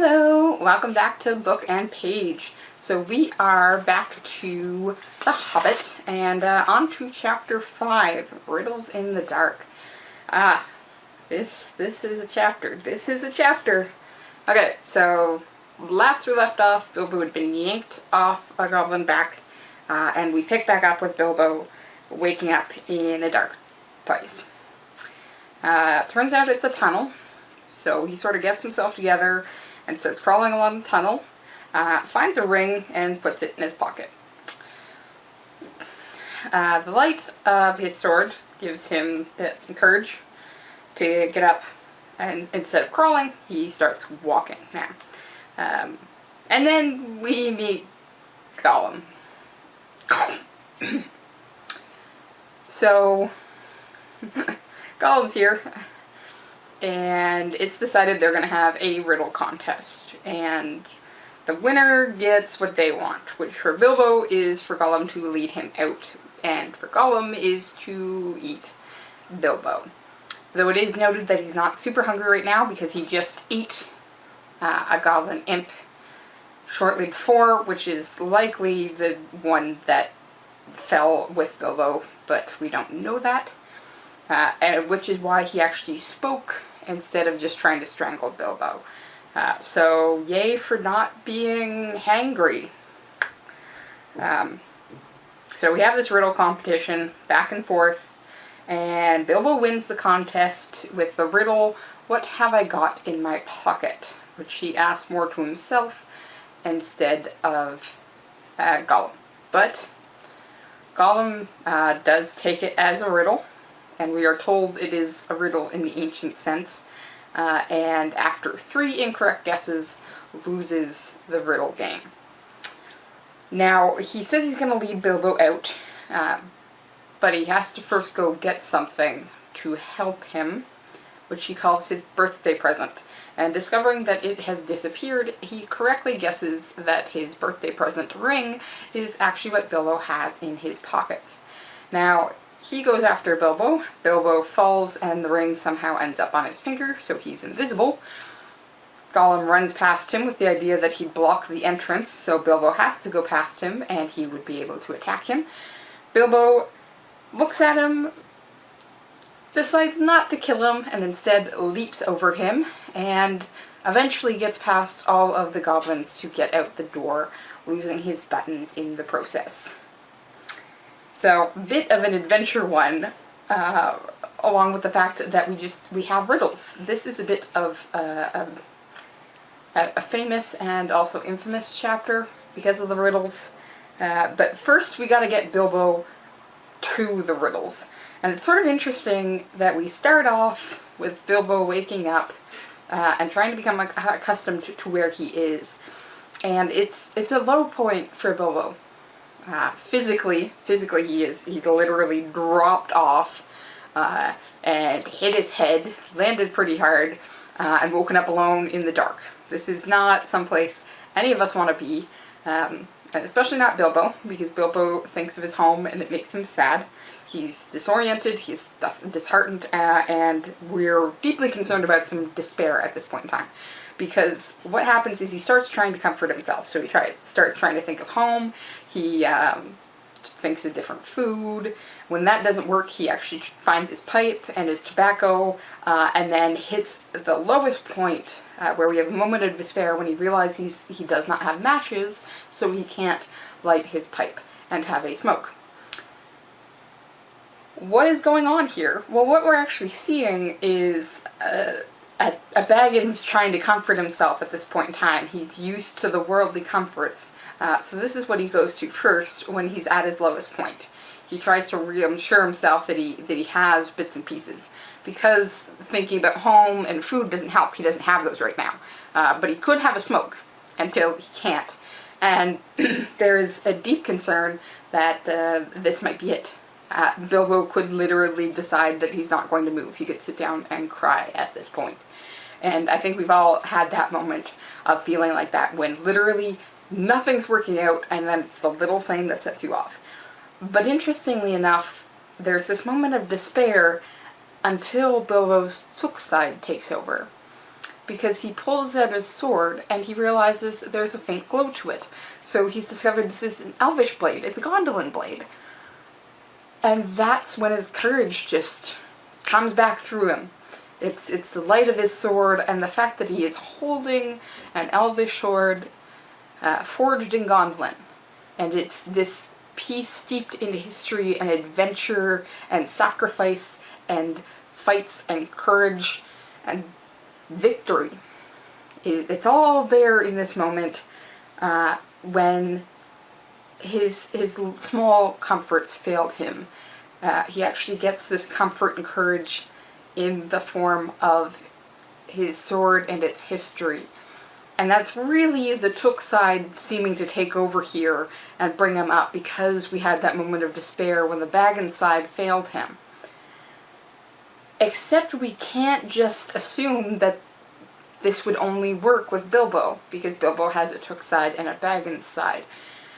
Hello, welcome back to Book and Page. So we are back to The Hobbit and on to chapter 5, Riddles in the Dark. This is a chapter. This is a chapter. Okay, so last we left off, Bilbo had been yanked off a goblin back, and we pick back up with Bilbo waking up in a dark place. Turns out it's a tunnel, so he sort of gets himself together and starts crawling along the tunnel, finds a ring and puts it in his pocket. The light of his sword gives him some courage to get up, and instead of crawling, he starts walking now. And then we meet Gollum. So, Gollum's here, and it's decided they're going to have a riddle contest, and the winner gets what they want, which for Bilbo is for Gollum to lead him out, and for Gollum is to eat Bilbo. Though it is noted that he's not super hungry right now because he just ate a goblin imp shortly before, which is likely the one that fell with Bilbo, but we don't know that. Which is why he actually spoke instead of just trying to strangle Bilbo. So, yay for not being hangry. So we have this riddle competition, back and forth, and Bilbo wins the contest with the riddle, "What have I got in my pocket?" which he asks more to himself instead of Gollum. But Gollum does take it as a riddle, and we are told it is a riddle in the ancient sense, and after 3 incorrect guesses, loses the riddle game. Now, he says he's going to lead Bilbo out, but he has to first go get something to help him, which he calls his birthday present. And discovering that it has disappeared, he correctly guesses that his birthday present ring is actually what Bilbo has in his pockets. Now, he goes after Bilbo. Bilbo falls and the ring somehow ends up on his finger, so he's invisible. Gollum runs past him with the idea that he'd block the entrance, so Bilbo has to go past him and he would be able to attack him. Bilbo looks at him, decides not to kill him, and instead leaps over him, and eventually gets past all of the goblins to get out the door, losing his buttons in the process. So, bit of an adventure one, along with the fact that we have riddles. This is a bit of a famous and also infamous chapter because of the riddles. But first we gotta get Bilbo to the riddles. And it's sort of interesting that we start off with Bilbo waking up and trying to become accustomed to where he is. And it's a low point for Bilbo. Physically he's literally dropped off and hit his head, landed pretty hard, and woken up alone in the dark. This is not someplace any of us want to be, and especially not Bilbo, because Bilbo thinks of his home and it makes him sad. He's disoriented, he's disheartened, and we're deeply concerned about some despair at this point in time. Because what happens is he starts trying to comfort himself. So he starts trying to think of home, he thinks of different food. When that doesn't work, he actually finds his pipe and his tobacco, and then hits the lowest point where we have a moment of despair when he realizes he does not have matches, so he can't light his pipe and have a smoke. What is going on here? Well, what we're actually seeing is a Baggins trying to comfort himself at this point in time. He's used to the worldly comforts, so this is what he goes to first when he's at his lowest point. He tries to reassure himself that he has bits and pieces, because thinking about home and food doesn't help. He doesn't have those right now, but he could have a smoke until he can't, and there's a deep concern that this might be it. Bilbo could literally decide that he's not going to move. He could sit down and cry at this point. And I think we've all had that moment of feeling like that when literally nothing's working out and then it's the little thing that sets you off. But interestingly enough, there's this moment of despair until Bilbo's Took side takes over. because he pulls out his sword and he realizes there's a faint glow to it. So he's discovered this is an elvish blade. It's a Gondolin blade. And that's when his courage just comes back through him. It's the light of his sword and the fact that he is holding an elvish sword forged in Gondolin. And it's this piece steeped in history and adventure and sacrifice and fights and courage and victory. It's all there in this moment when his small comforts failed him. He actually gets this comfort and courage in the form of his sword and its history. And that's really the Took side seeming to take over here and bring him up, because we had that moment of despair when the Baggins side failed him. Except we can't just assume that this would only work with Bilbo, because Bilbo has a Took side and a Baggins side.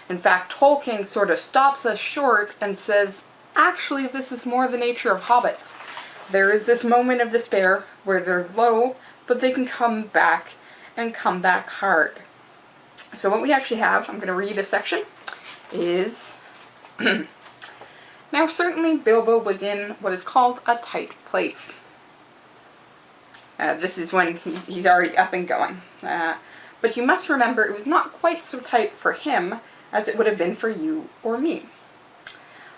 In fact, Tolkien sort of stops us short and says, actually, this is more the nature of hobbits. There is this moment of despair where they're low, but they can come back and come back hard. So what we actually have, I'm going to read a section, is now certainly Bilbo was in what is called a tight place. This is when he's already up and going. But you must remember it was not quite so tight for him as it would have been for you or me.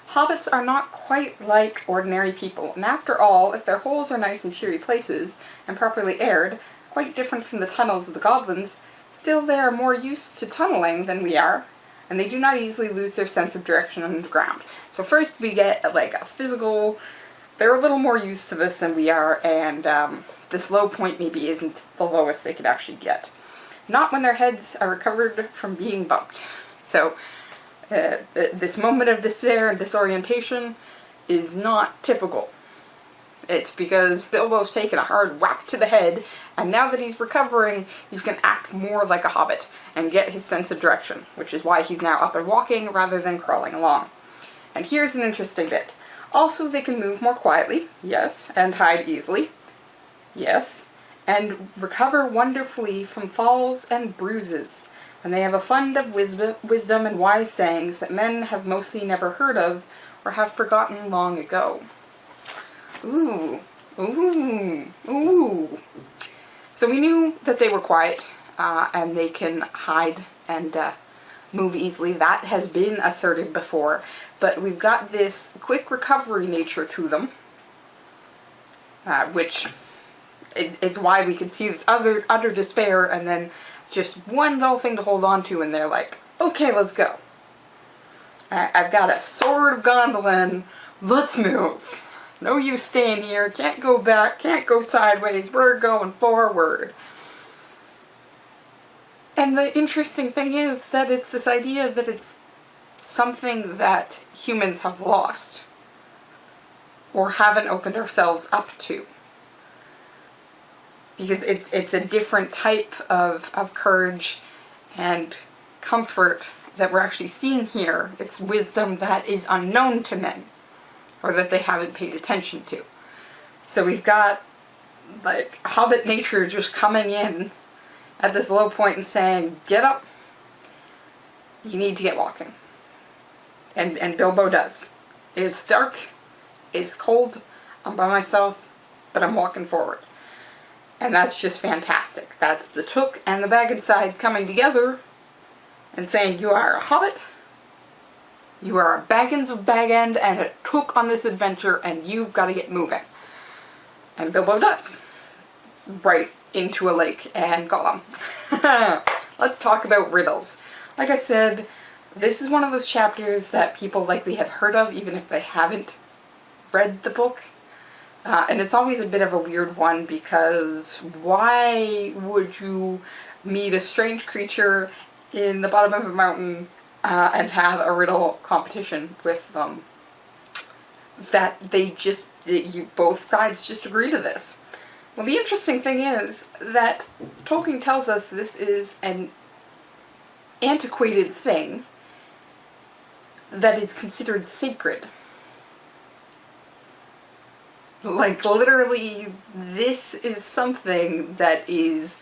Hobbits are not quite like ordinary people, and after all, if their holes are nice and cheery places, and properly aired, quite different from the tunnels of the goblins, still they are more used to tunneling than we are, and they do not easily lose their sense of direction underground. So first we get like a physical, they're a little more used to this than we are, and this low point maybe isn't the lowest they could actually get. Not when their heads are recovered from being bumped. So this moment of despair and disorientation is not typical. It's because Bilbo's taken a hard whack to the head, and now that he's recovering, he's going to act more like a hobbit and get his sense of direction, which is why he's now up and walking rather than crawling along. And here's an interesting bit. Also, they can move more quietly, yes, and hide easily, yes, and recover wonderfully from falls and bruises. And they have a fund of wisdom and wise sayings that men have mostly never heard of or have forgotten long ago. Ooh, ooh, ooh. So we knew that they were quiet, and they can hide and move easily. That has been asserted before, but we've got this quick recovery nature to them, which is why we can see this utter despair, and then just one little thing to hold on to, and they're like, okay, let's go. I've got a sword of Gondolin, let's move. No use staying here, can't go back, can't go sideways, we're going forward. And the interesting thing is that it's this idea that it's something that humans have lost, or haven't opened ourselves up to. Because it's a different type of courage and comfort that we're actually seeing here. It's wisdom that is unknown to men, or that they haven't paid attention to. So we've got like hobbit nature just coming in at this low point and saying, get up, you need to get walking. And Bilbo does. It's dark, it's cold, I'm by myself, but I'm walking forward. And that's just fantastic. That's the Took and the Baggins side coming together and saying, you are a hobbit, you are a Baggins of Bag End and a Took on this adventure, and you've got to get moving. And Bilbo does. Right into a lake and Gollum. Let's talk about riddles. Like I said, this is one of those chapters that people likely have heard of, even if they haven't read the book. And it's always a bit of a weird one, because why would you meet a strange creature in the bottom of a mountain and have a riddle competition with them? That both sides just agree to this. Well, the interesting thing is that Tolkien tells us this is an antiquated thing that is considered sacred. Like, literally, this is something that is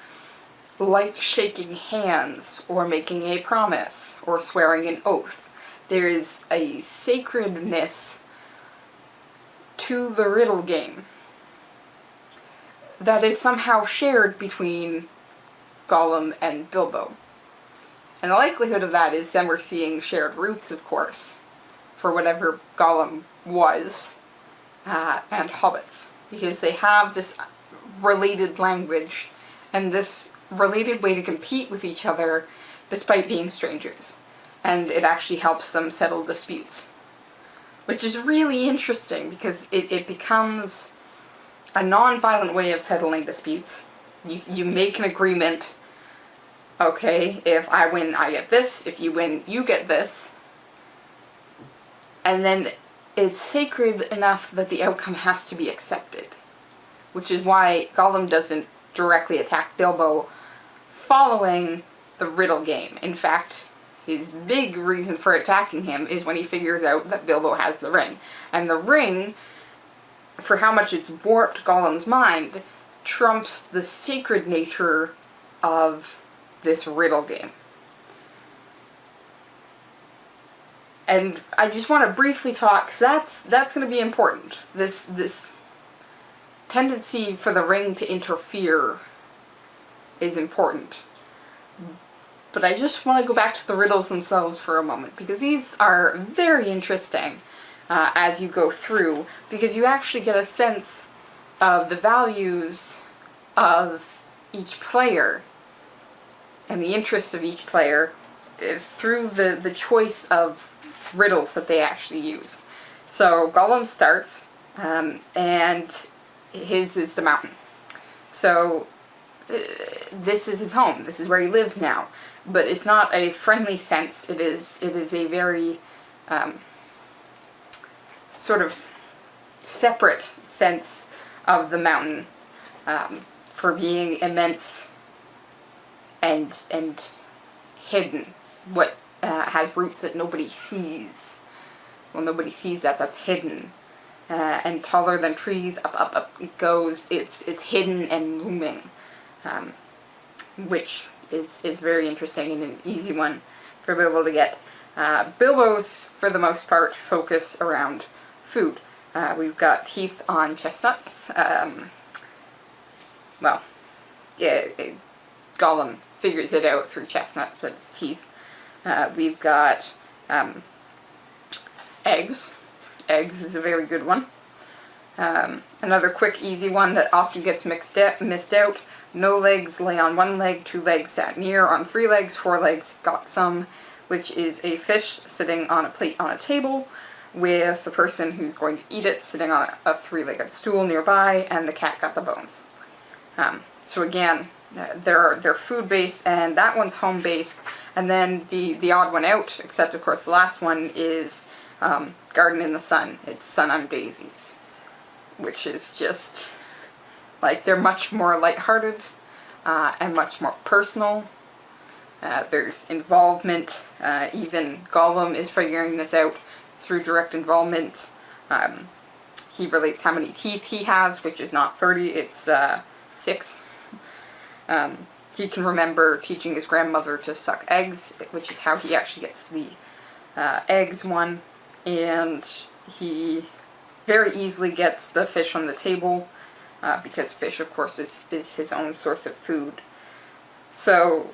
like shaking hands, or making a promise, or swearing an oath. There is a sacredness to the riddle game that is somehow shared between Gollum and Bilbo. And the likelihood of that is then we're seeing shared roots, of course, for whatever Gollum was, and hobbits. Because they have this related language, and this related way to compete with each other despite being strangers. And it actually helps them settle disputes. Which is really interesting, because it becomes a non-violent way of settling disputes. You make an agreement. Okay, if I win, I get this. If you win, you get this. And then it's sacred enough that the outcome has to be accepted. Which is why Gollum doesn't directly attack Bilbo following the riddle game. In fact, his big reason for attacking him is when he figures out that Bilbo has the ring. And the ring, for how much it's warped Gollum's mind, trumps the sacred nature of this riddle game. And I just want to briefly talk, because that's going to be important. This tendency for the ring to interfere is important. But I just want to go back to the riddles themselves for a moment, because these are very interesting as you go through, because you actually get a sense of the values of each player and the interests of each player through the choice of riddles that they actually use. So Gollum starts, and his is the mountain. So this is his home. This is where he lives now. But it's not a friendly sense. It is a very sort of separate sense of the mountain, for being immense and hidden. What has roots that nobody sees. Well, nobody sees that. That's hidden. And taller than trees, up it goes. It's hidden and looming, which is very interesting and an easy one for Bilbo to get. Bilbo's, for the most part, focus around food. We've got teeth on chestnuts. Well, yeah, Gollum figures it out through chestnuts, but it's teeth. We've got eggs. Eggs is a very good one. Another quick, easy one that often gets missed out. No legs, lay on one leg, 2 legs sat near, on 3 legs, 4 legs got some, which is a fish sitting on a plate on a table, with the person who's going to eat it sitting on a 3-legged stool nearby, and the cat got the bones. So again, they're food-based, and that one's home-based, and then the odd one out, except of course the last one, is Garden in the Sun. It's Sun on Daisies, which is just, like, they're much more lighthearted, and much more personal. There's involvement. Even Gollum is figuring this out through direct involvement. He relates how many teeth he has, which is not 30, it's 6. He can remember teaching his grandmother to suck eggs, which is how he actually gets the eggs one. And he very easily gets the fish on the table, because fish, of course, is his own source of food. So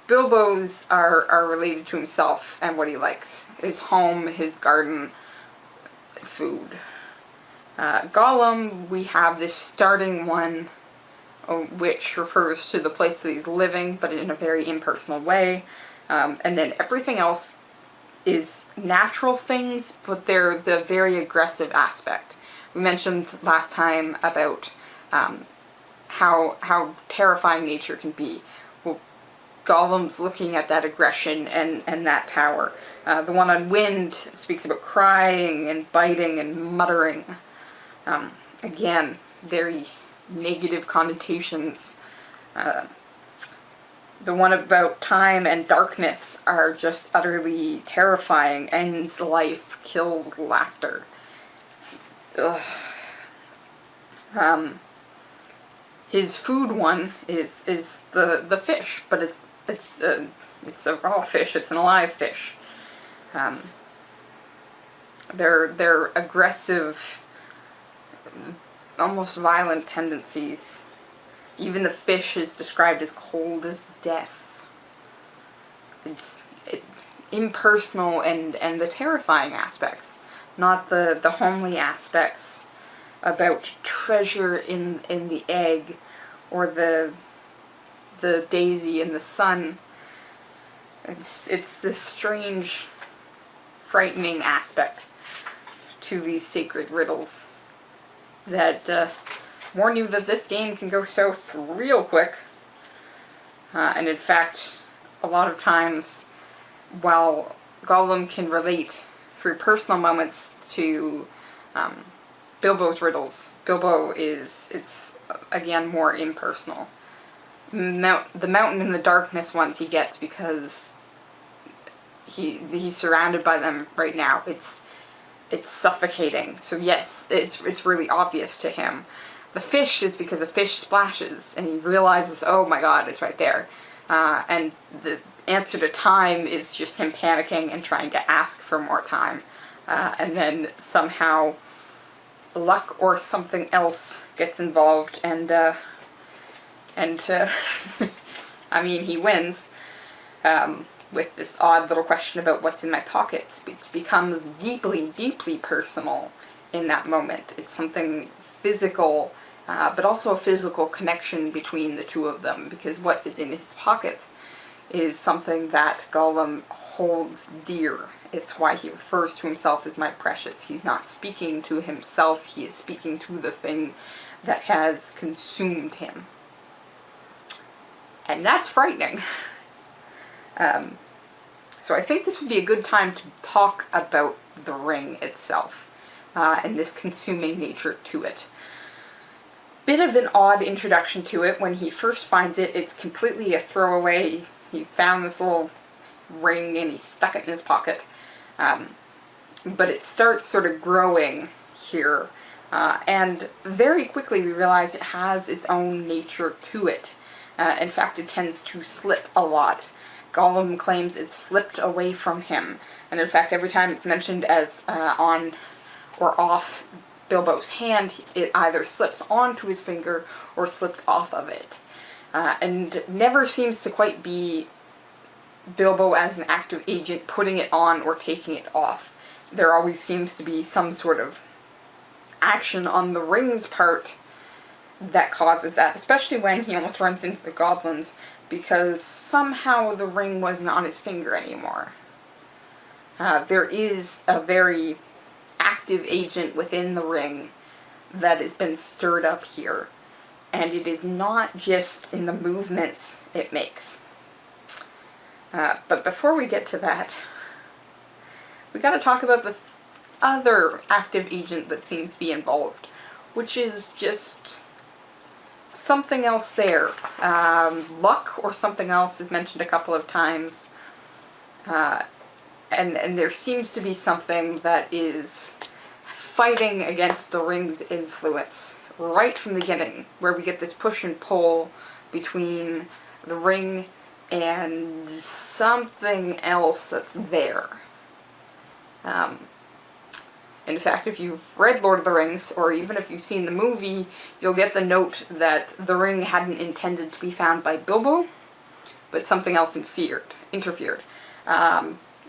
Bilbo's are related to himself and what he likes. His home, his garden, food. Gollum, we have this starting one, which refers to the place that he's living, but in a very impersonal way. And then everything else is natural things, but they're the very aggressive aspect. We mentioned last time about how terrifying nature can be. Well, Gollum's looking at that aggression and that power. The one on Wind speaks about crying and biting and muttering. Again, very negative connotations. The one about time and darkness are just utterly terrifying. Ends life, kills laughter. Ugh. His food one is the fish, but it's a raw fish. It's an alive fish. Their aggressive, almost violent tendencies. Even the fish is described as cold as death. It's impersonal and the terrifying aspects, not the homely aspects about treasure in the egg or the daisy in the sun. It's this strange, frightening aspect to these sacred riddles that warn you that this game can go south real quick. And in fact, a lot of times, while Gollum can relate through personal moments to Bilbo's riddles, Bilbo it's again more impersonal. The mountain in the darkness ones he gets because he's surrounded by them right now. It's suffocating. So yes, it's really obvious to him. The fish is because a fish splashes and he realizes, oh my god, it's right there. And the answer to time is just him panicking and trying to ask for more time. And then somehow luck or something else gets involved and I mean, he wins with this odd little question about what's in my pockets. It becomes deeply, deeply personal in that moment. It's something physical, but also a physical connection between the two of them, because what is in his pocket is something that Gollum holds dear. It's why he refers to himself as my precious. He's not speaking to himself, he is speaking to the thing that has consumed him. And that's frightening. So I think this would be a good time to talk about the ring itself, and this consuming nature to it. Bit of an odd introduction to it. When he first finds it, it's completely a throwaway. He found this little ring and he stuck it in his pocket. But it starts sort of growing here, and very quickly we realize it has its own nature to it. In fact, it tends to slip a lot. Gollum claims it slipped away from him, and in fact every time it's mentioned as on or off Bilbo's hand, it either slips onto his finger or slipped off of it. And never seems to quite be Bilbo as an active agent putting it on or taking it off. There always seems to be some sort of action on the ring's part that causes that, especially when he almost runs into the goblins, because somehow the ring wasn't on his finger anymore. There is a very active agent within the ring that has been stirred up here, and it is not just in the movements it makes. But before we get to that, we gotta talk about the other active agent that seems to be involved, which is just something else there. Luck or something else is mentioned a couple of times. And there seems to be something that is fighting against the ring's influence right from the beginning, where we get this push and pull between the ring and something else that's there. In fact, if you've read Lord of the Rings, or even if you've seen the movie, you'll get the note that the ring hadn't intended to be found by Bilbo, but something else interfered.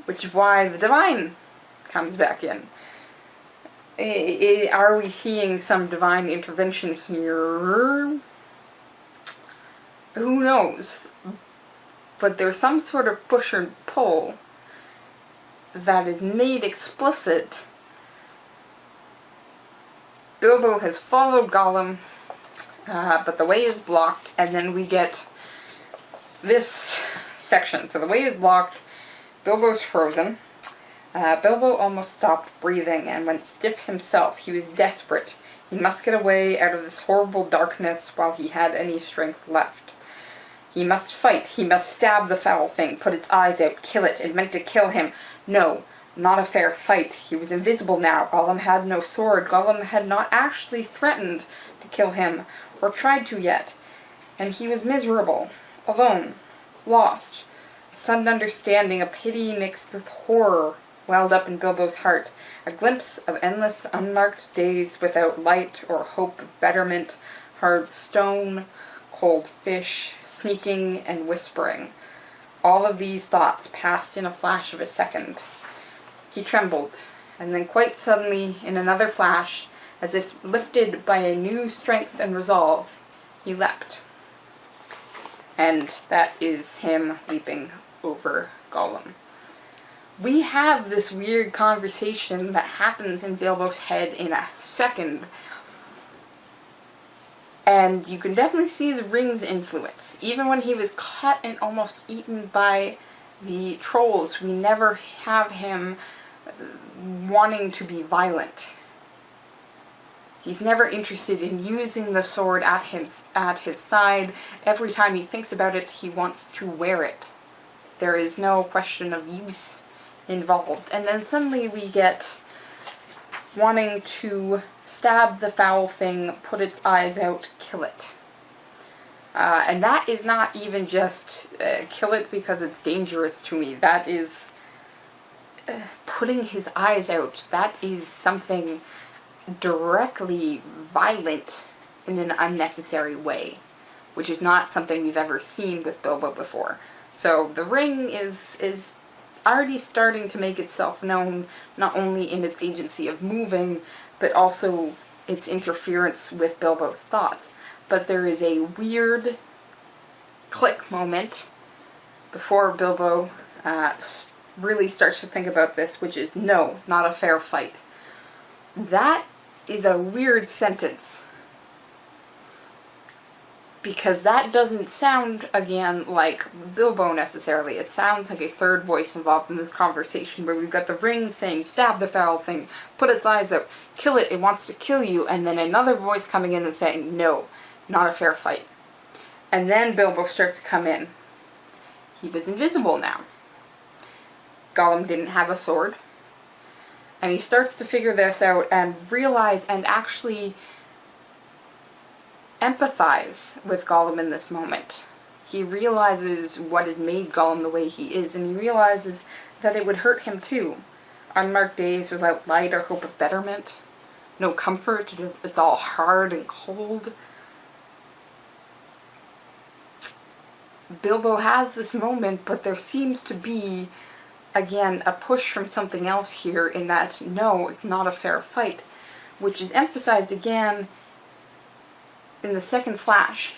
Which is why the divine comes back in. Are we seeing some divine intervention here? Who knows? But there's some sort of push and pull that is made explicit. Bilbo has followed Gollum, but the way is blocked, and then we get this section. So the way is blocked, Bilbo's frozen. Bilbo almost stopped breathing and went stiff himself. He was desperate. He must get away out of this horrible darkness while he had any strength left. He must fight. He must stab the foul thing, put its eyes out, kill it. It meant to kill him. No, Not a fair fight. He was invisible now. Gollum had no sword. Gollum had not actually threatened to kill him, or tried to yet. And he was miserable, alone, lost. A sudden understanding, a pity mixed with horror, welled up in Bilbo's heart. A glimpse of endless, unmarked days without light or hope of betterment. Hard stone, cold fish, sneaking and whispering. All of these thoughts passed in a flash of a second. He trembled, and then quite suddenly, in another flash, as if lifted by a new strength and resolve, he leapt. And that is him leaping over Gollum. We have this weird conversation that happens in Bilbo's head in a second. And you can definitely see the ring's influence. Even when he was caught and almost eaten by the trolls, we never have him wanting to be violent. He's never interested in using the sword at his side. Every time he thinks about it, he wants to wear it. There is no question of use involved. And then suddenly we get wanting to stab the foul thing, put its eyes out, kill it. And that is not even just kill it because it's dangerous to me. That is putting his eyes out. That is something directly violent in an unnecessary way, which is not something we've ever seen with Bilbo before. So the ring is already starting to make itself known, not only in its agency of moving, but also its interference with Bilbo's thoughts. But there is a weird click moment before Bilbo really starts to think about this, which is, no, not a fair fight. That is a weird sentence, because that doesn't sound, again, like Bilbo necessarily. It sounds like a third voice involved in this conversation, where we've got the ring saying, stab the foul thing, put its eyes out, kill it, it wants to kill you, and then another voice coming in and saying, no, not a fair fight. And then Bilbo starts to come in. He was invisible now. Gollum didn't have a sword. And he starts to figure this out and realize and actually empathize with Gollum in this moment. He realizes what has made Gollum the way he is, and he realizes that it would hurt him too. Unmarked days without light or hope of betterment. No comfort, it's all hard and cold. Bilbo has this moment, but there seems to be, again, a push from something else here in that, no, it's not a fair fight, which is emphasized again in the second flash,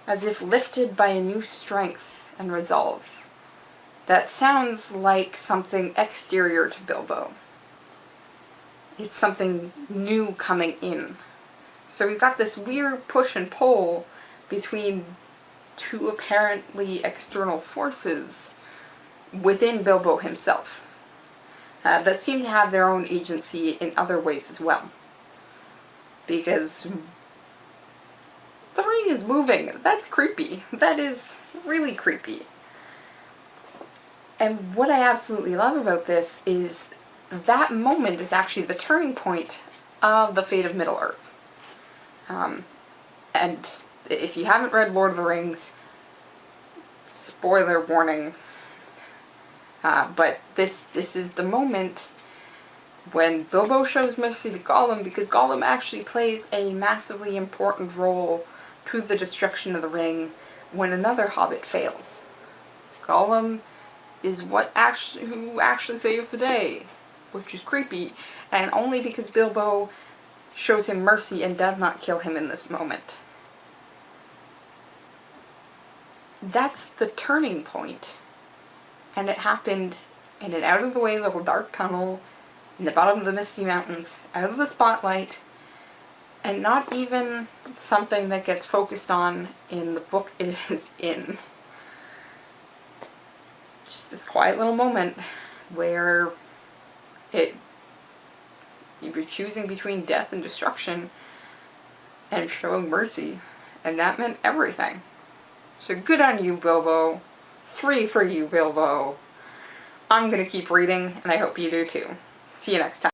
as if lifted by a new strength and resolve. That sounds like something exterior to Bilbo. It's something new coming in. So we've got this weird push and pull between two apparently external forces within Bilbo himself that seem to have their own agency in other ways as well. Because the ring is moving. That's creepy. That is really creepy. And what I absolutely love about this is that moment is actually the turning point of the fate of Middle-earth. And if you haven't read Lord of the Rings, spoiler warning, but this is the moment when Bilbo shows mercy to Gollum, because Gollum actually plays a massively important role to the destruction of the ring when another Hobbit fails. Gollum is who actually saves the day, which is creepy, and only because Bilbo shows him mercy and does not kill him in this moment. That's the turning point. And it happened in an out-of-the-way little dark tunnel in the bottom of the Misty Mountains, out of the spotlight, and not even something that gets focused on in the book it is in. Just this quiet little moment where you were choosing between death and destruction and showing mercy, and that meant everything. So good on you, Bilbo. 3 for you, Bilbo. I'm going to keep reading, and I hope you do too. See you next time.